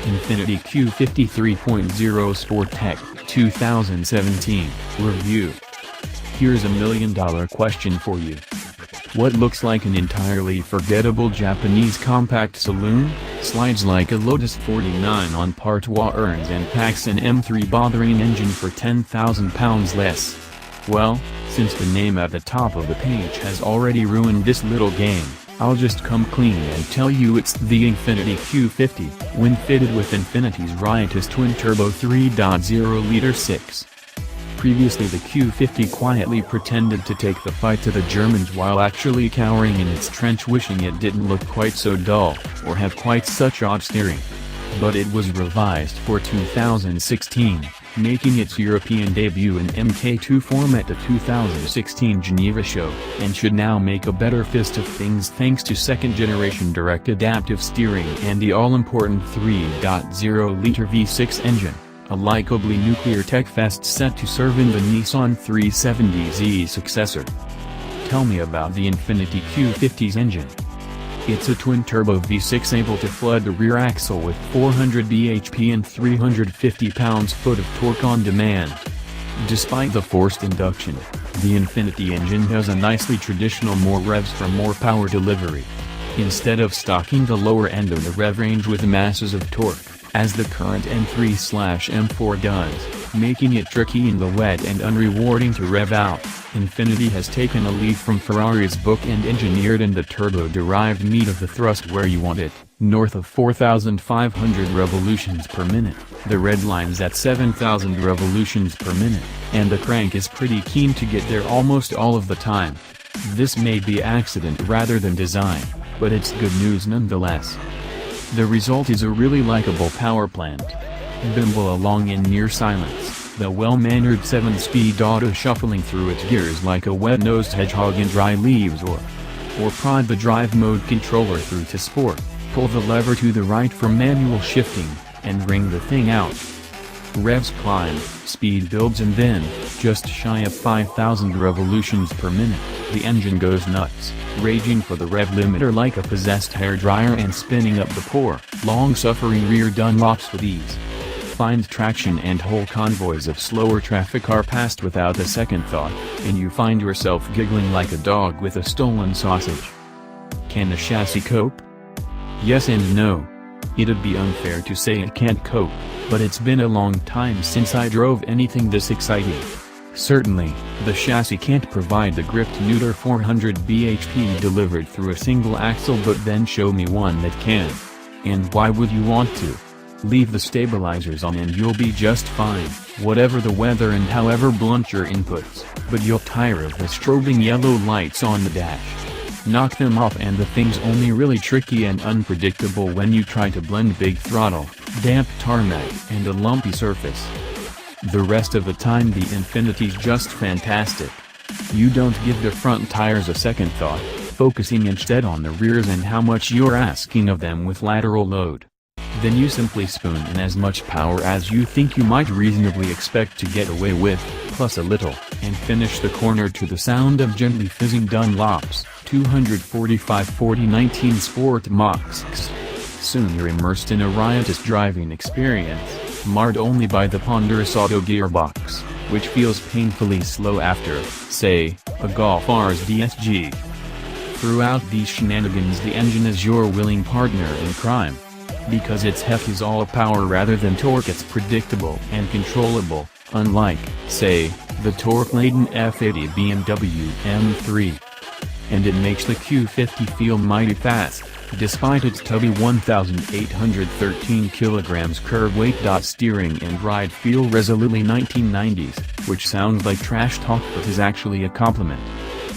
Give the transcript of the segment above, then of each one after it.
Infiniti Q50 3.0 Sport Tech 2017 Review. Here's a $1 million question for you. What looks like an entirely forgettable Japanese compact saloon, slides like a Lotus 49 on Partois errands and packs an M3 bothering engine for £10,000 less? Well, since the name at the top of the page has already ruined this little game, I'll just come clean and tell you it's the Infiniti Q50, when fitted with Infiniti's riotous twin-turbo 3.0-liter 6. Previously the Q50 quietly pretended to take the fight to the Germans while actually cowering in its trench, wishing it didn't look quite so dull, or have quite such odd steering. But it was revised for 2016, making its European debut in MK2 form at the 2016 Geneva show, and should now make a better fist of things thanks to second-generation direct adaptive steering and the all-important 3.0-liter V6 engine, a likably nuclear tech fest set to serve in the Nissan 370Z successor. Tell me about the Infiniti Q50's engine. It's a twin-turbo V6 able to flood the rear axle with 400 bhp and 350 pounds-foot of torque on demand. Despite the forced induction, the Infiniti engine has a nicely traditional more revs for more power delivery. Instead of stalking the lower end of the rev range with masses of torque, as the current M3/M4 does, making it tricky in the wet and unrewarding to rev out, Infiniti has taken a leaf from Ferrari's book and engineered in the turbo-derived meat of the thrust where you want it, north of 4,500 revolutions per minute, the red line's at 7,000 revolutions per minute, and the crank is pretty keen to get there almost all of the time. This may be accident rather than design, but it's good news nonetheless. The result is a really likable power plant. Bimble along in near silence, the well-mannered 7-speed auto shuffling through its gears like a wet-nosed hedgehog in dry leaves, or prod the drive mode controller through to sport, pull the lever to the right for manual shifting, and ring the thing out. Revs climb, speed builds, and then, just shy of 5,000 revolutions per minute, the engine goes nuts, raging for the rev limiter like a possessed hairdryer and spinning up the poor, long-suffering rear Dunlops with ease. Find traction and whole convoys of slower traffic are passed without a second thought, and you find yourself giggling like a dog with a stolen sausage. Can the chassis cope? Yes and no. It'd be unfair to say it can't cope, but it's been a long time since I drove anything this exciting. Certainly, the chassis can't provide the grip to neuter 400 bhp delivered through a single axle, but then show me one that can. And why would you want to? Leave the stabilizers on and you'll be just fine, whatever the weather and however blunt your inputs, but you'll tire of the strobing yellow lights on the dash. Knock them off and the thing's only really tricky and unpredictable when you try to blend big throttle, damp tarmac, and a lumpy surface. The rest of the time the Infiniti's just fantastic. You don't give the front tires a second thought, focusing instead on the rears and how much you're asking of them with lateral load. Then you simply spoon in as much power as you think you might reasonably expect to get away with, plus a little, and finish the corner to the sound of gently fizzing Dunlops, 245/40/19 Sport Mach. Soon you're immersed in a riotous driving experience, marred only by the ponderous auto gearbox, which feels painfully slow after, say, a Golf R's DSG. Throughout these shenanigans the engine is your willing partner in crime. Because its heft is all power rather than torque, it's predictable and controllable, unlike, say, the torque-laden F80 BMW M3. And it makes the Q50 feel mighty fast, despite its tubby 1,813 kg curb weight. Steering and ride feel resolutely 1990s, which sounds like trash talk but is actually a compliment.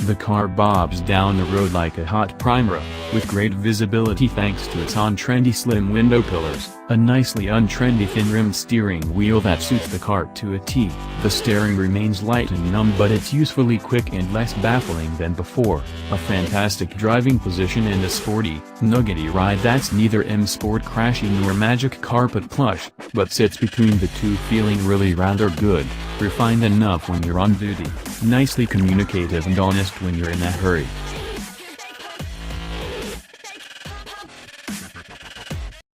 The car bobs down the road like a hot primera. with great visibility thanks to its on-trendy slim window pillars, a nicely untrendy thin-rimmed steering wheel that suits the cart to a T. The steering remains light and numb, but it's usefully quick and less baffling than before, a fantastic driving position and a sporty, nuggety ride that's neither M-Sport crashy nor magic carpet plush, but sits between the two, feeling really rather good, refined enough when you're on duty, nicely communicative and honest when you're in a hurry.